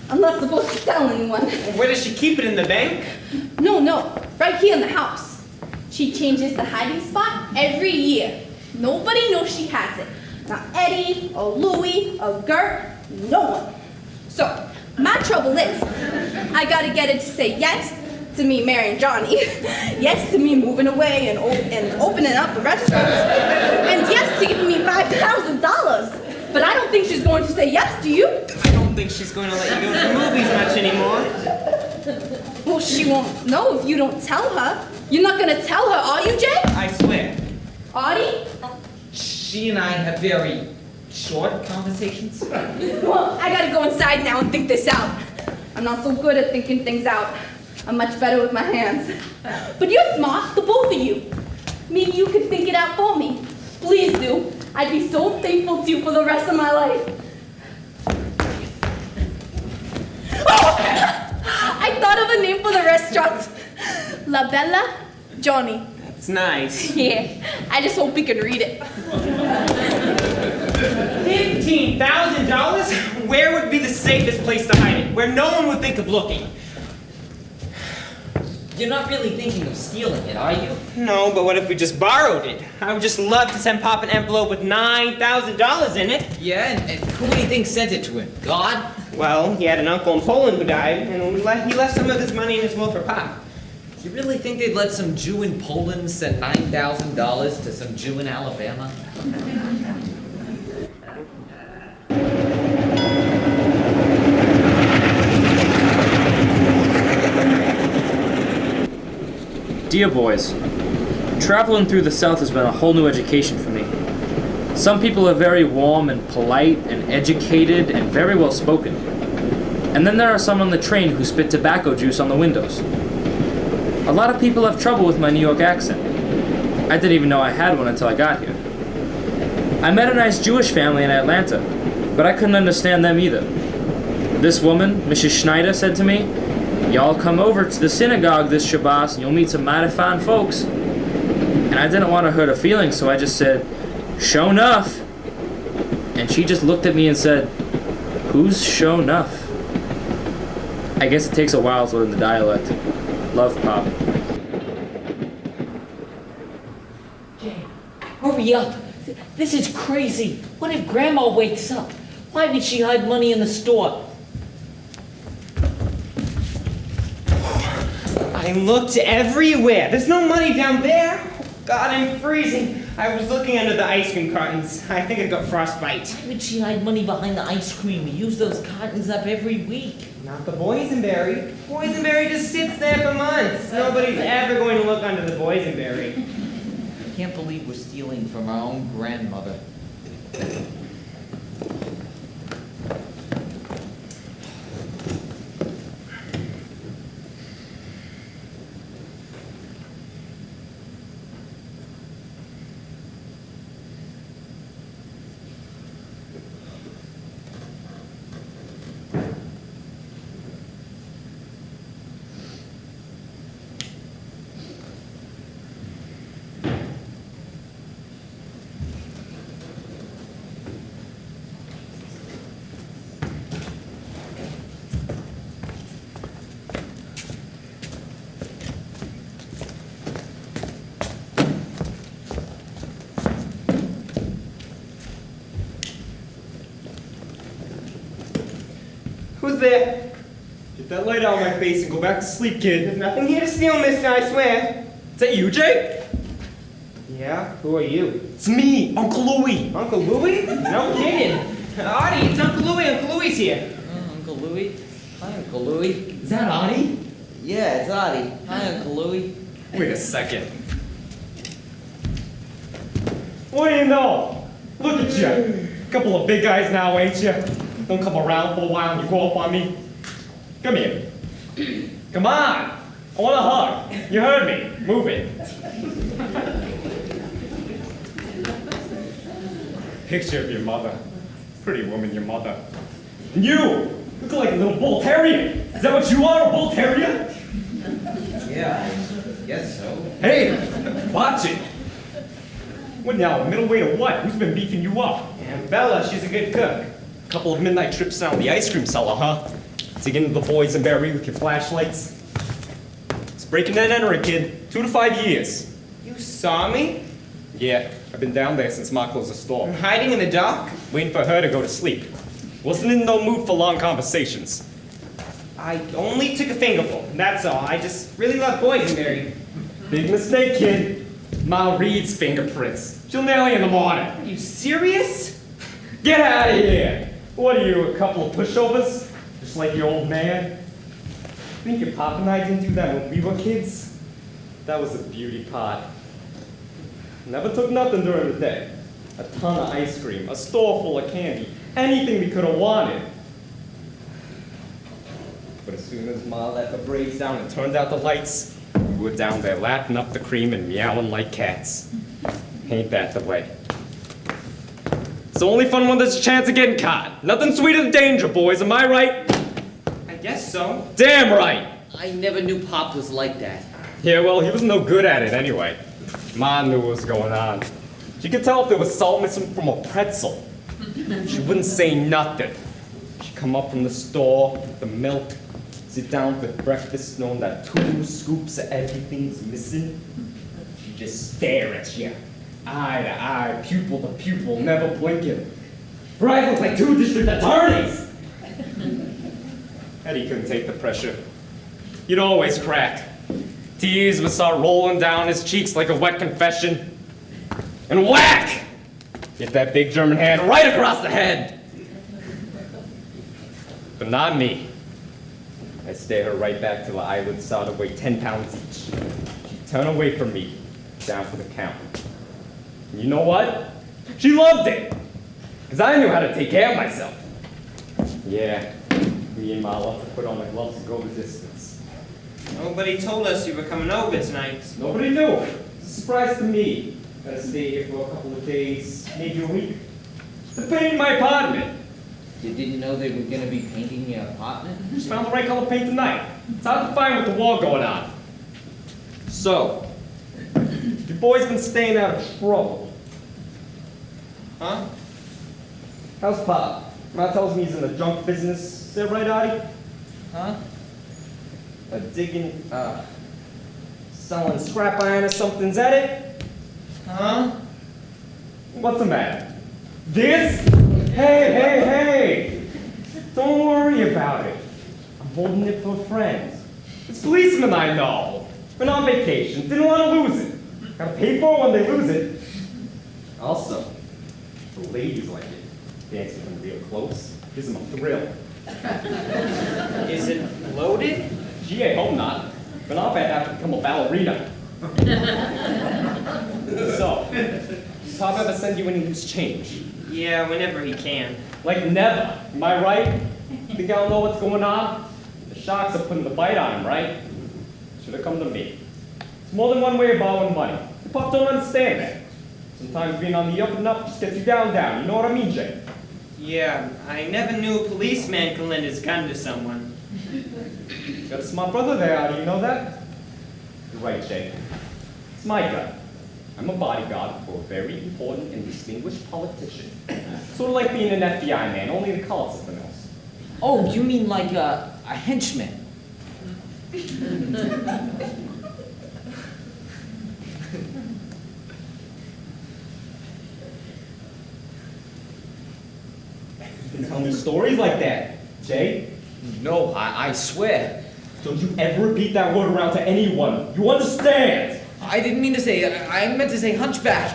I'm not supposed to tell anyone. Where does she keep it, in the bank? No, right here in the house. She changes the hiding spot every year. Nobody knows she has it. Not Eddie, or Louie, or Gert, no one. So, my trouble is, I gotta get it to say yes to me marrying Johnny, yes to me moving away and opening up the restaurant, and yes to giving me $5,000. But I don't think she's going to say yes, do you? I don't think she's going to let you go to the movies much anymore. Well, she won't know if you don't tell her. You're not gonna tell her, are you, Jay? I swear. Audie? She and I have very short conversations. Well, I gotta go inside now and think this out. I'm not so good at thinking things out. I'm much better with my hands. But you're smart, the both of you. Maybe you could think it out for me. Please do. I'd be so thankful to you for the rest of my life. Oh! I thought of a name for the restaurant. La Bella Johnny. That's nice. Yeah, I just hope we can read it. $15,000? Where would be the safest place to hide it? Where no one would think of looking? You're not really thinking of stealing it, are you? No, but what if we just borrowed it? I would just love to send Pop an envelope with $9,000 in it. Yeah, and who do you think sent it to him? God? Well, he had an uncle in Poland who died, and he left some of his money in his will for Pop. You really think they'd let some Jew in Poland send $9,000 to some Jew in Alabama? Dear boys, traveling through the South has been a whole new education for me. Some people are very warm and polite and educated and very well spoken. And then there are some on the train who spit tobacco juice on the windows. A lot of people have trouble with my New York accent. I didn't even know I had one until I got here. I met a nice Jewish family in Atlanta, but I couldn't understand them either. This woman, Mrs. Schneider, said to me, "Y'all come over to the synagogue this Shabbos and you'll meet some mighty fine folks." And I didn't want to hurt her feelings, so I just said, "Sho enough." And she just looked at me and said, "Who's Sho enough?" I guess it takes a while to learn the dialect. Love, Pop. Jay, hurry up. This is crazy. What if Grandma wakes up? Why did she hide money in the store? I looked everywhere. There's no money down there. God, I'm freezing. I was looking under the ice cream cartons. I think I got frostbite. Why would she hide money behind the ice cream? We use those cartons up every week. Not the boysenberry. Boysenberry just sits there for months. Nobody's ever going to look under the boysenberry. I can't believe we're stealing from our own grandmother. Who's there? Get that light out of my face and go back to sleep, kid. There's nothing here to steal, mister, I swear. Is that you, Jake? Yeah? Who are you? It's me, Uncle Louie. Uncle Louie? No kidding. Artie, it's Uncle Louie. Uncle Louie's here. Uncle Louie? Hi, Uncle Louie. Is that Artie? Yeah, it's Audie. Hi, Uncle Louie. Wait a second. What do you know? Look at you. Couple of big guys now, ain't you? Don't come around for a while and you go up on me. Come here. Come on. I want a hug. You heard me. Move it. Picture of your mother. Pretty woman, your mother. And you look like a little bull terrier. Is that what you are, a bull terrier? Yeah, I guess so. Hey, watch it. What now, middleweight or what? Who's been beefing you up? And Bella, she's a good cook. Couple of midnight trips down the ice cream cellar, huh? To get into the boysenberry with your flashlights. It's breaking and entering, kid. 2 to 5 years. You saw me? Yeah, I've been down there since Ma closed the store. I'm hiding in the dark? Waiting for her to go to sleep. Wasn't in no mood for long conversations. I only took a fingerful, that's all. I just really love boysenberry. Big mistake, kid. Ma reads fingerprints. She'll nail you in the morning. Are you serious? Get out of here! What are you, a couple of pushovers? Just like your old man? Think your pop and I didn't do that when we were kids? That was a beauty pot. Never took nothing during the day. A ton of ice cream, a store full of candy, anything we could have wanted. But as soon as Ma let the braids down and turned out the lights, we were down there lapping up the cream and meowing like cats. Ain't that the way? It's the only fun when there's a chance of getting caught. Nothing sweeter than danger, boys, am I right? I guess so. Damn right! I never knew Pop was like that. Yeah, well, he was no good at it anyway. Ma knew what was going on. She could tell if there was salt missing from a pretzel. She wouldn't say nothing. She'd come up from the store with the milk, sit down for breakfast knowing that 2 scoops of everything's missing. She'd just stare at you, eye to eye, pupil to pupil, never blinking. Her eyes looked like 2 district attorneys! Eddie couldn't take the pressure. He'd always crack. Tears would start rolling down his cheeks like a wet confession. And whack! Get that big German hand right across the head. But not me. I'd stare her right back till her eyelids started to weigh 10 pounds each. She'd turn away from me, down for the count. And you know what? She loved it! Because I knew how to take care of myself. Yeah, me and Mala put on the gloves to go the distance. Nobody told us you were coming over tonight. Nobody knew. It's a surprise to me. Gotta stay here for a couple of days, maybe a week. To paint my apartment. You didn't know they were gonna be painting your apartment? Just found the right color paint tonight. It's hard to find with the wall going on. So, you boys been staying out of trouble. Huh? How's Pop? Ma tells me he's in the junk business. Is that right, Artie? Huh? Digging, selling scrap iron or something. Is that it? Huh? What's the matter? This? Hey! Don't worry about it. I'm holding it for friends. It's policemen I know. Been on vacation. Didn't want to lose it. Gotta pay for it when they lose it. Also, the ladies like it. Dancing them real close. Gives them a thrill. Is it loaded? Gee, I hope not. Been off at have to become a ballerina. So, does Pop ever send you any loose change? Yeah, whenever he can. Like never. Am I right? Think I don't know what's going on? The sharks are putting the bite on him, right? Should have come to me. It's more than one way of borrowing money. The Pop don't understand that. Sometimes being on the up and up just gets you down. You know what I mean, Jay? Yeah, I never knew a policeman could lend his gun to someone. Got a smart brother there, how do you know that? You're right, Jay. It's my gun. I'm a bodyguard for a very important and distinguished politician. Sort of like being an FBI man, only the color something else. Oh, you mean like a henchman? You can tell me stories like that, Jay. No, I swear. Don't you ever repeat that word around to anyone. You understand? I didn't mean to say, I meant to say hunchback.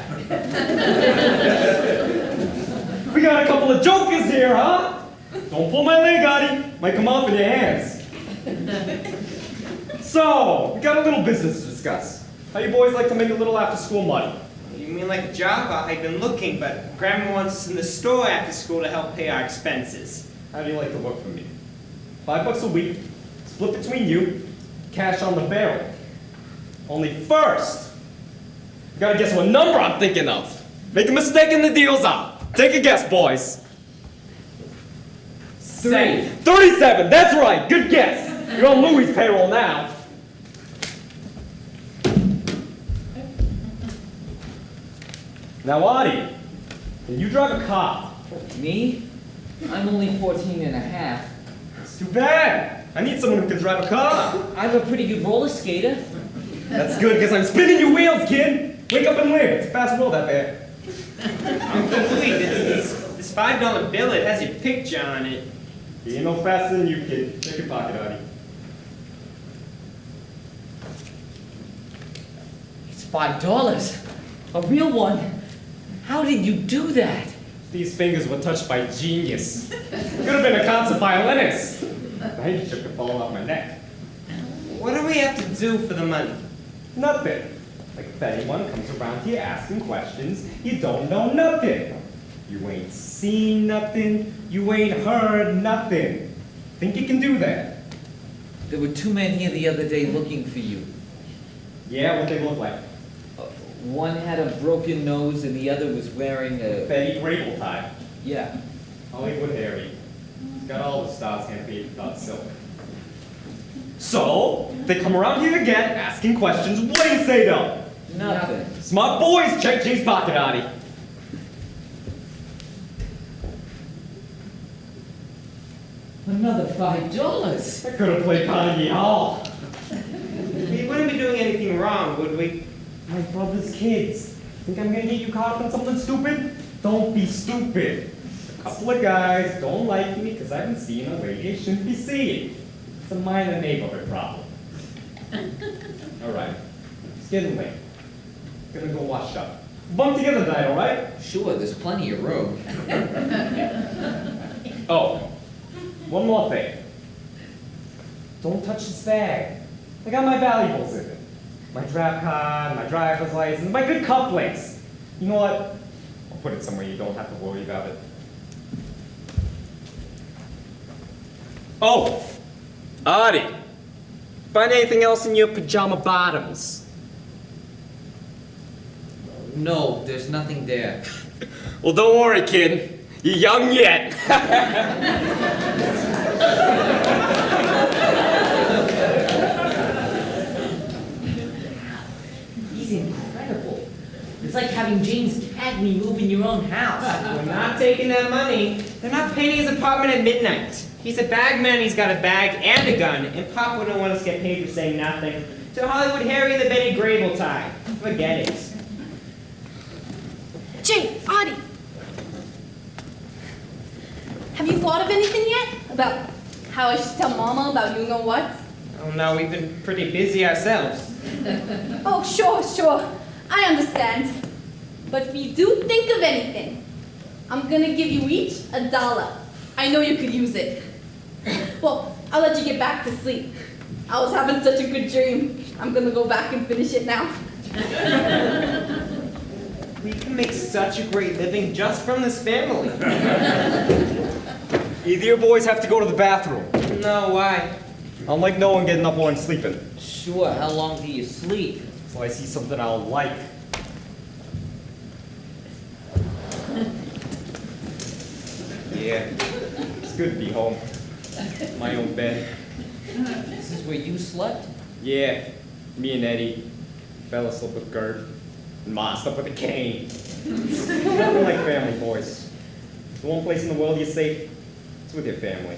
We got a couple of jokers here, huh? Don't pull my leg, Artie. Might come off in your hands. So, we got a little business to discuss. How you boys like to make a little after-school money? You mean like a job? I've been looking, but Grandma wants us in the store after school to help pay our expenses. How do you like to work for me? $5 a week, split between you, cash on the barrel. Only first, you gotta guess what number I'm thinking of. Make a mistake and the deal's out. Take a guess, boys. $6. 37. 37, that's right, good guess. You're on Louis' payroll now. Now, Audie, can you drive a car? Me? I'm only 14 and a half. It's too bad. I need someone who can drive a car. I'm a pretty good roller skater. That's good, because I'm spinning your wheels, kid. Wake up and live. It's a fast world out there. Uncle Louis, this $5 bill, it has your picture on it. He ain't no faster than you, kid. Check your pocket, Audie. It's $5. A real one. How did you do that? These fingers were touched by genius. Could have been a concert violinist. The handkerchief could fall off my neck. What do we have to do for the money? Nothing. Like if anyone comes around here asking questions, you don't know nothing. You ain't seen nothing. You ain't heard nothing. Think you can do that? There were 2 men here the other day looking for you. Yeah, what they look like? One had a broken nose and the other was wearing a... Betty Grable type. Yeah. Hollywood Harry. He's got all the stars hand-painted without silk. So, they come around here again asking questions. What do you say to them? Nothing. Smart boys, check James' pocket, Audie. Another $5. I could have played Carnegie Hall. We wouldn't be doing anything wrong, would we? My brother's kids. Think I'm gonna get you caught up on something stupid? Don't be stupid. A couple of guys don't like me because I've been seeing a lady I shouldn't be seeing. It's a minor neighborhood problem. Alright. It's getting late. Gonna go wash up. Bunk together tonight, alright? Sure, there's plenty of room. Oh, one more thing. Don't touch this bag. I got my valuables in it. My draft card, my driver's license, my good cufflinks. You know what? I'll put it somewhere you don't have to worry about it. Oh, Audie, find anything else in your pajama bottoms? No, there's nothing there. Well, don't worry, kid. You're young yet. He's incredible. It's like having James Cagney move in your own house. We're not taking that money. They're not painting his apartment at midnight. He's a bagman, he's got a bag and a gun, and Pop wouldn't want us to get paid for saying nothing. To Hollywood Harry and the Betty Grable tie. Forget it. Jane, Audie. Have you thought of anything yet? About how I should tell Mama about you know what? Oh no, we've been pretty busy ourselves. Oh, sure. I understand. But if you do think of anything, I'm gonna give you each $1. I know you could use it. Well, I'll let you get back to sleep. I was having such a good dream. I'm gonna go back and finish it now. We can make such a great living just from this family. Either your boys have to go to the bathroom. No, why? I'll like no one getting up while I'm sleeping. Sure, how long do you sleep? So I see something I'll like. Yeah, it's good to be home. My own bed. This is where you slept? Yeah, me and Eddie. Fella slept with Gert. And Ma slept with a cane. Nothing like family, boys. The one place in the world you're safe, it's with your family.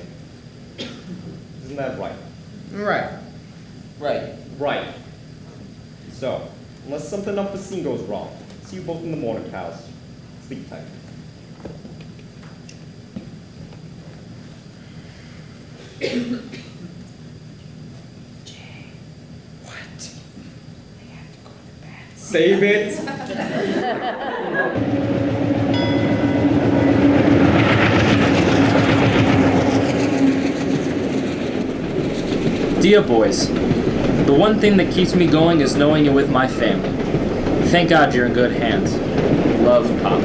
Isn't that right? Right. Right. Right. So, unless something unforeseen goes wrong, see you both in the morning, pals. Sleep tight. What? Save it. Dear boys, the one thing that keeps me going is knowing you're with my family. Thank God you're in good hands. Love, Pop.